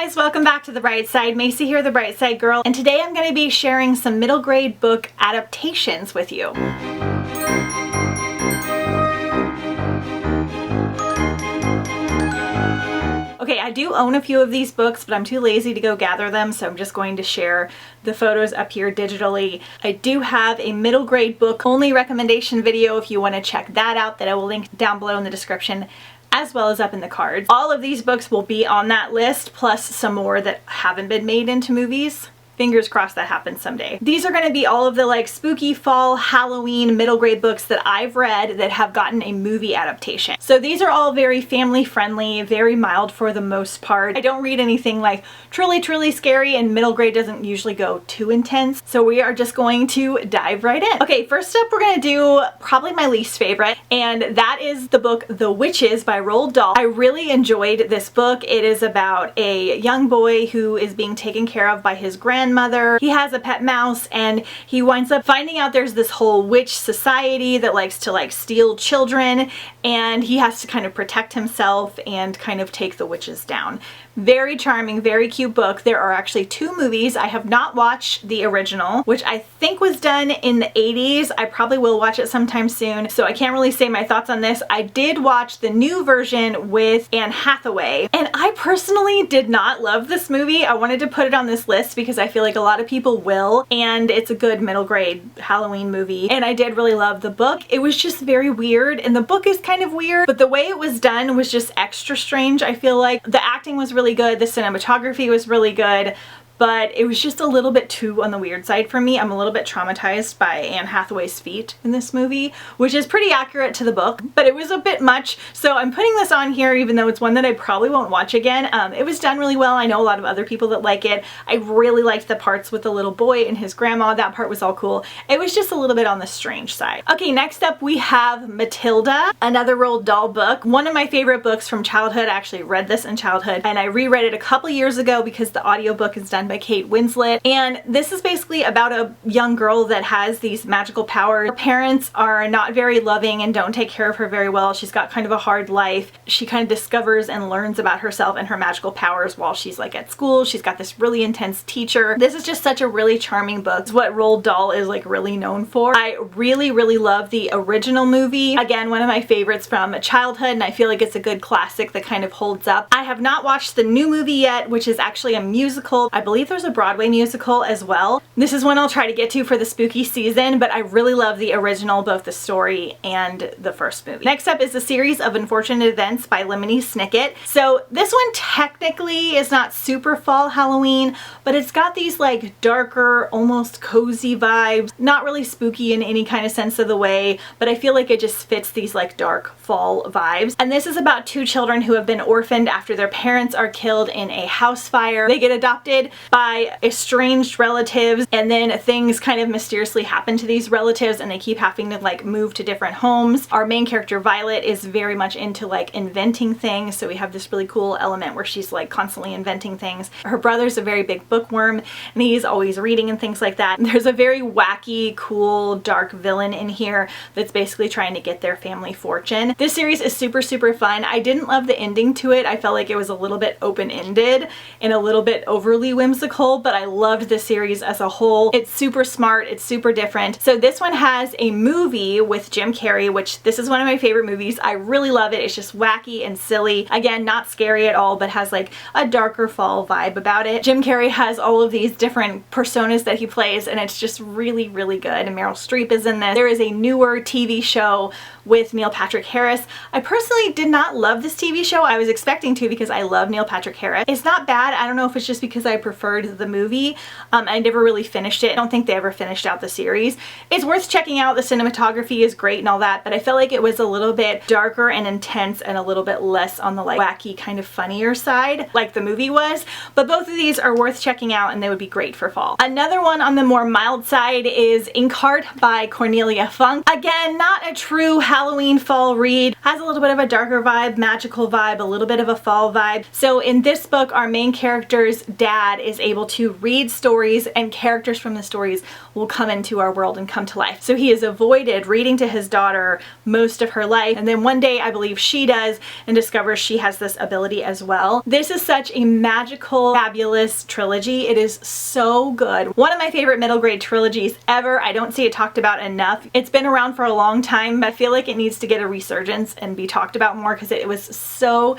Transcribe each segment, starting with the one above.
guys, welcome back to The Bright Side. Macy here, The Bright Side Girl, and today I'm going to be sharing some middle grade book adaptations with you. Okay, I do own a few of these books, but I'm too lazy to go gather them, so I'm just going to share the photos up here digitally. I do have a middle grade book only recommendation video if you want to check that out, that I will link down below in the description, as well as up in the cards. All of these books will be on that list, plus some more that haven't been made into movies. Fingers crossed that happens someday. These are going to be all of the like spooky fall, Halloween, middle grade books that I've read that have gotten a movie adaptation. So these are all very family friendly, very mild for the most part. I don't read anything like truly scary, and middle grade doesn't usually go too intense. So we are just going to dive right in. Okay, first up we're going to do probably my least favorite, and that is the book The Witches by Roald Dahl. I really enjoyed this book. It is about a young boy who is being taken care of by his grandmother. He has a pet mouse, and he winds up finding out there's this whole witch society that likes to like steal children, and he has to kind of protect himself and kind of take the witches down. Very charming, very cute book. There are actually two movies. I have not watched the original, which I think was done in the 80s. I probably will watch it sometime soon, so I can't really say my thoughts on this. I did watch the new version with Anne Hathaway, and I personally did not love this movie. I wanted to put it on this list because I feel like a lot of people will, and it's a good middle grade Halloween movie, and I did really love the book. It was just very weird, and the book is kind of weird, but the way it was done was just extra strange. I feel like the acting was really good, the cinematography was really good, but it was just a little bit too on the weird side for me. I'm a little bit traumatized by Anne Hathaway's feet in this movie, which is pretty accurate to the book, but it was a bit much. So I'm putting this on here even though it's one that I probably won't watch again. It was done really well. I know a lot of other people that like it. I really liked the parts with the little boy and his grandma. That part was all cool. It was just a little bit on the strange side. Okay, next up we have Matilda, another Roald Dahl book. One of my favorite books from childhood. I actually read this in childhood, and I reread it a couple years ago because the audiobook is done by Kate Winslet, and this is basically about a young girl that has these magical powers. Her parents are not very loving and don't take care of her very well. She's got kind of a hard life. She kind of discovers and learns about herself and her magical powers while she's like at school. She's got this really intense teacher. This is just such a really charming book. It's what Roald Dahl is like really known for. I really love the original movie. Again, one of my favorites from childhood, and I feel like it's a good classic that kind of holds up. I have not watched the new movie yet, which is actually a musical. I believe there's a Broadway musical as well. This is one I'll try to get to for the spooky season, but I really love the original, both the story and the first movie. Next up is the Series of Unfortunate Events by Lemony Snicket. So this one technically is not super fall Halloween, but it's got these like darker, almost cozy vibes. Not really spooky in any kind of sense of the way, but I feel like it just fits these like dark fall vibes. And this is about two children who have been orphaned after their parents are killed in a house fire. They get adopted by estranged relatives, and then things kind of mysteriously happen to these relatives, and they keep having to like move to different homes. Our main character Violet is very much into like inventing things, so we have this really cool element where she's like constantly inventing things. Her brother's a very big bookworm, and he's always reading and things like that. And there's a very wacky, cool, dark villain in here that's basically trying to get their family fortune. This series is super fun. I didn't love the ending to it. I felt like it was a little bit open-ended and a little bit overly whimsical, but I loved the series as a whole. It's super smart, it's super different. So this one has a movie with Jim Carrey, which this is one of my favorite movies. I really love it. It's just wacky and silly. Again, not scary at all, but has like a darker fall vibe about it. Jim Carrey has all of these different personas that he plays, and it's just really good. And Meryl Streep is in this. There is a newer TV show with Neil Patrick Harris. I personally did not love this TV show. I was expecting to because I love Neil Patrick Harris. It's not bad. I don't know if it's just because I preferred the movie. I never really finished it. I don't think they ever finished out the series. It's worth checking out. The cinematography is great and all that, but I felt like it was a little bit darker and intense and a little bit less on the like wacky kind of funnier side like the movie was. But both of these are worth checking out, and they would be great for fall. Another one on the more mild side is Inkheart by Cornelia Funk. Again, not a true Halloween fall read. Has a little bit of a darker vibe, magical vibe, a little bit of a fall vibe. So in this book, our main character's dad is able to read stories and characters from the stories will come into our world and come to life. So he has avoided reading to his daughter most of her life, and then one day I believe she does and discovers she has this ability as well. This is such a magical, fabulous trilogy. It is so good. One of my favorite middle grade trilogies ever. I don't see it talked about enough. It's been around for a long time, but I feel like it needs to get a resurgence and be talked about more because it was so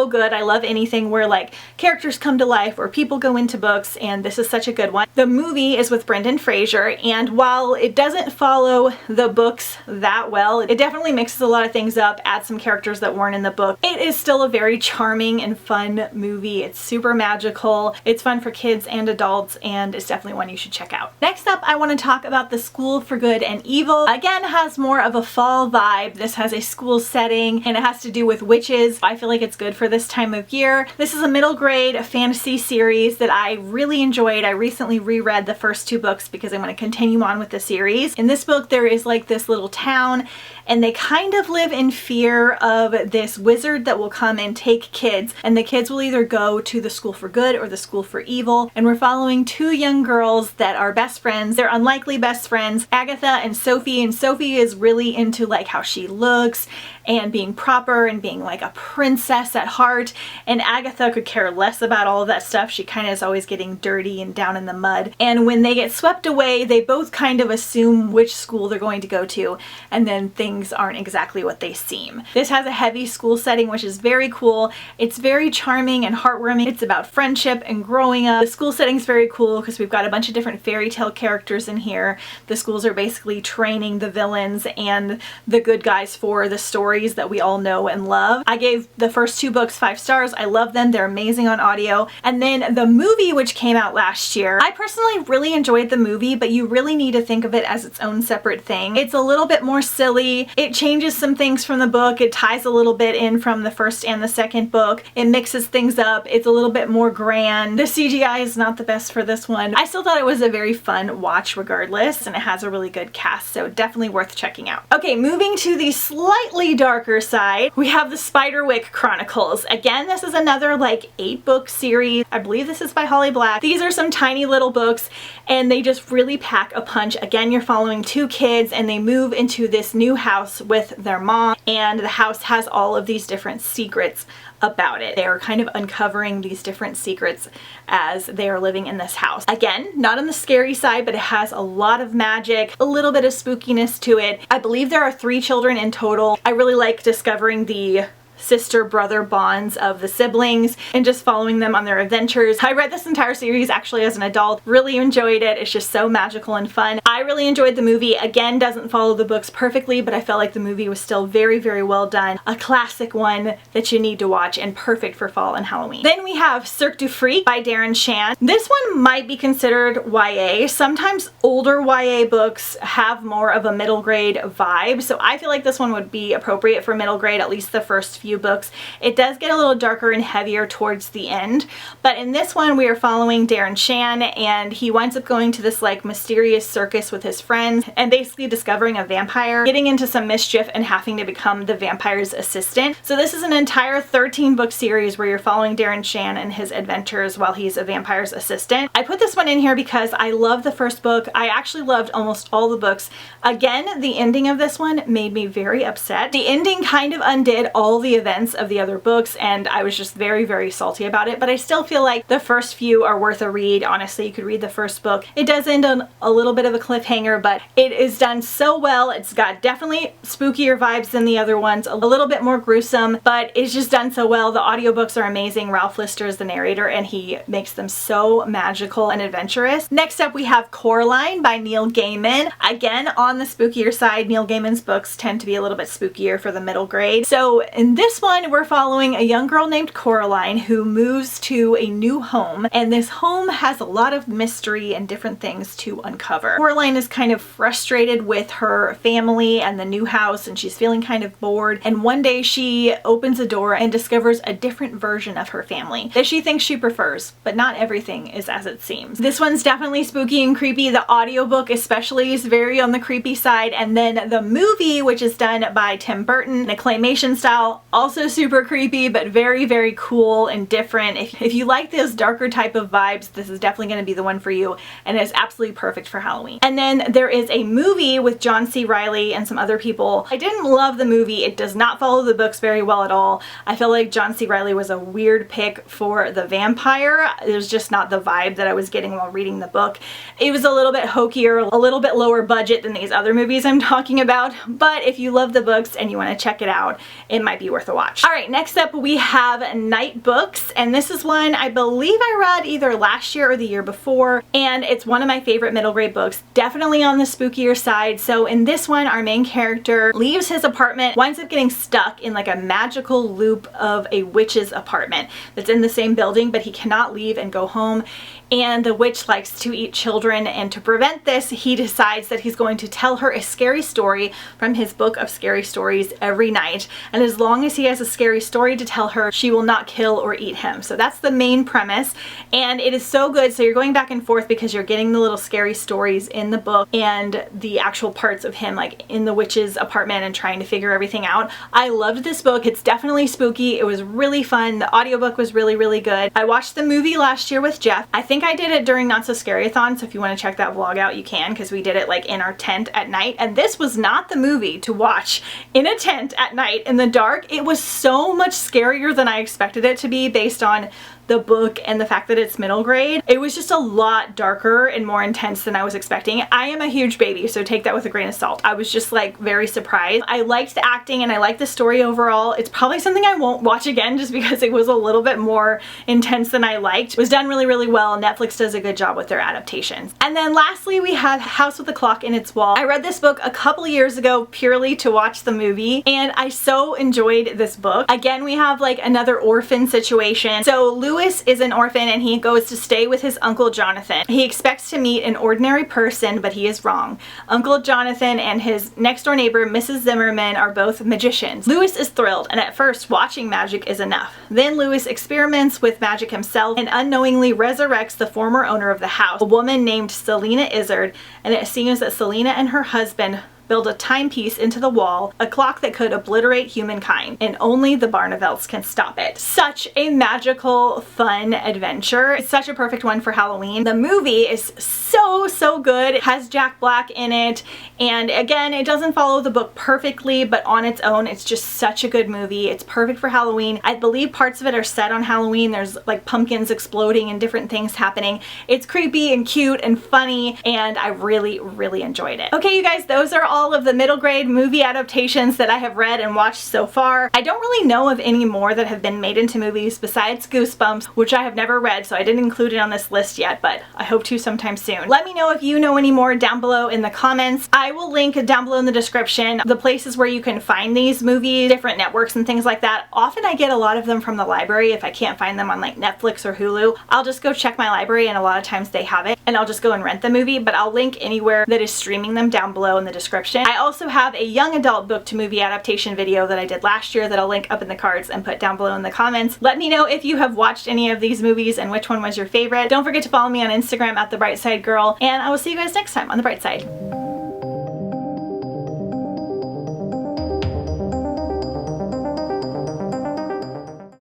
good. I love anything where like characters come to life or people go into books, and this is such a good one. The movie is with Brendan Fraser, and while it doesn't follow the books that well, it definitely mixes a lot of things up, adds some characters that weren't in the book. It is still a very charming and fun movie. It's super magical. It's fun for kids and adults, and it's definitely one you should check out. Next up, I want to talk about The School for Good and Evil. Again, has more of a fall vibe. This has a school setting, and it has to do with witches. I feel like it's good for this time of year. This is a middle grade fantasy series that I really enjoyed. I recently reread the first 2 books because I want to continue on with the series. In this book, there is like this little town, and they kind of live in fear of this wizard that will come and take kids, and the kids will either go to the School for Good or the School for Evil. And we're following 2 young girls that are best friends. They're unlikely best friends, Agatha and Sophie, and Sophie is really into like how she looks and being proper and being like a princess at heart, and Agatha could care less about all of that stuff. She kind of is always getting dirty and down in the mud, and when they get swept away, they both kind of assume which school they're going to go to, and then things aren't exactly what they seem. This has a heavy school setting, which is very cool. It's very charming and heartwarming. It's about friendship and growing up. The school setting's very cool because we've got a bunch of different fairy tale characters in here. The schools are basically training the villains and the good guys for the stories that we all know and love. I gave the first 2 books 5 stars. I love them. They're amazing on audio. And then the movie, which came out last year, I personally really enjoyed the movie, but you really need to think of it as its own separate thing. It's a little bit more silly. It changes some things from the book. It ties a little bit in from the first and the second book. It mixes things up. It's a little bit more grand. The CGI is not the best for this one. I still thought it was a very fun watch regardless, and it has a really good cast, so definitely worth checking out. Okay, moving to the slightly darker side, we have the Spiderwick Chronicles. Again, this is another like 8-book series. I believe this is by Holly Black. These are some tiny little books, and they just really pack a punch. Again, you're following 2 kids, and they move into this new house with their mom, and the house has all of these different secrets about it. They are kind of uncovering these different secrets as they are living in this house. Again, not on the scary side, but it has a lot of magic, a little bit of spookiness to it. I believe there are 3 children in total. I really like discovering the sister-brother bonds of the siblings and just following them on their adventures. I read this entire series actually as an adult, really enjoyed it. It's just so magical and fun. I really enjoyed the movie. Again, doesn't follow the books perfectly, but I felt like the movie was still very, very well done. A classic one that you need to watch and perfect for fall and Halloween. Then we have Cirque du Freak by Darren Shan. This one might be considered YA. Sometimes older YA books have more of a middle grade vibe, so I feel like this one would be appropriate for middle grade, at least the first few books. It does get a little darker and heavier towards the end, but in this one we are following Darren Shan, and he winds up going to this like mysterious circus with his friends and basically discovering a vampire, getting into some mischief, and having to become the vampire's assistant. So this is an entire 13-book series where you're following Darren Shan and his adventures while he's a vampire's assistant. I put this one in here because I love the first book. I actually loved almost all the books. Again, the ending of this one made me very upset. The ending kind of undid all the events of the other books, and I was just very, very salty about it, but I still feel like the first few are worth a read. Honestly, you could read the first book. It does end on a little bit of a cliffhanger, but it is done so well. It's got definitely spookier vibes than the other ones, a little bit more gruesome, but it's just done so well. The audiobooks are amazing. Ralph Lister is the narrator, and he makes them so magical and adventurous. Next up, we have Coraline by Neil Gaiman. Again, on the spookier side, Neil Gaiman's books tend to be a little bit spookier for the middle grade. So in this one, we're following a young girl named Coraline who moves to a new home, and this home has a lot of mystery and different things to uncover. Coraline is kind of frustrated with her family and the new house, and she's feeling kind of bored, and one day she opens a door and discovers a different version of her family that she thinks she prefers, but not everything is as it seems. This one's definitely spooky and creepy. The audiobook especially is very on the creepy side, and then the movie, which is done by Tim Burton, in a claymation style, Also super creepy, but very, very cool and different. If you like those darker type of vibes, this is definitely going to be the one for you, and it's absolutely perfect for Halloween. And then there is a movie with John C. Reilly and some other people. I didn't love the movie. It does not follow the books very well at all. I feel like John C. Reilly was a weird pick for the vampire. It was just not the vibe that I was getting while reading the book. It was a little bit hokier, a little bit lower budget than these other movies I'm talking about, but if you love the books and you want to check it out, it might be worth a watch. All right, next up we have Nightbooks, and this is one I believe I read either last year or the year before, and it's one of my favorite middle grade books, definitely on the spookier side. So in this one, our main character leaves his apartment, winds up getting stuck in like a magical loop of a witch's apartment that's in the same building, but he cannot leave and go home. And the witch likes to eat children, and to prevent this, he decides that he's going to tell her a scary story from his book of scary stories every night. And as long as he has a scary story to tell her, she will not kill or eat him. So that's the main premise, and it is so good. So you're going back and forth because you're getting the little scary stories in the book and the actual parts of him like in the witch's apartment and trying to figure everything out. I loved this book. It's definitely spooky. It was really fun. The audiobook was really, really good. I watched the movie last year with Jeff. I think I did it during Not So Scary-a-thon, so if you want to check that vlog out, you can, because we did it like in our tent at night. And this was not the movie to watch in a tent at night in the dark. It was so much scarier than I expected it to be based on the book and the fact that it's middle grade. It was just a lot darker and more intense than I was expecting. I am a huge baby, so take that with a grain of salt. I was just like very surprised. I liked the acting and I liked the story overall. It's probably something I won't watch again just because it was a little bit more intense than I liked. It was done really, really well. Netflix does a good job with their adaptations. And then lastly, we have House with a Clock in Its Wall. I read this book a couple years ago purely to watch the movie, and I so enjoyed this book. Again, we have like another orphan situation. So Louis is an orphan and he goes to stay with his Uncle Jonathan. He expects to meet an ordinary person, but he is wrong. Uncle Jonathan and his next door neighbor, Mrs. Zimmerman, are both magicians. Louis is thrilled, and at first watching magic is enough. Then Louis experiments with magic himself and unknowingly resurrects the former owner of the house, a woman named Selena Izzard, and it seems that Selena and her husband build a timepiece into the wall, a clock that could obliterate humankind, and only the Barnevelts can stop it. Such a magical, fun adventure. It's such a perfect one for Halloween. The movie is so good. It has Jack Black in it, and again, it doesn't follow the book perfectly, but on its own, it's just such a good movie. It's perfect for Halloween. I believe parts of it are set on Halloween. There's like pumpkins exploding and different things happening. It's creepy and cute and funny, and I really, really enjoyed it. Okay, you guys, those are all of the middle grade movie adaptations that I have read and watched so far. I don't really know of any more that have been made into movies besides Goosebumps, which I have never read, so I didn't include it on this list yet, but I hope to sometime soon. Let me know if you know any more down below in the comments. I will link down below in the description the places where you can find these movies, different networks and things like that. Often I get a lot of them from the library. If I can't find them on like Netflix or Hulu, I'll just go check my library, and a lot of times they have it, and I'll just go and rent the movie, but I'll link anywhere that is streaming them down below in the description. I also have a young adult book to movie adaptation video that I did last year that I'll link up in the cards and put down below in the comments. Let me know if you have watched any of these movies and which one was your favorite. Don't forget to follow me on Instagram at TheBrightSideGirl, and I will see you guys next time on The Bright Side.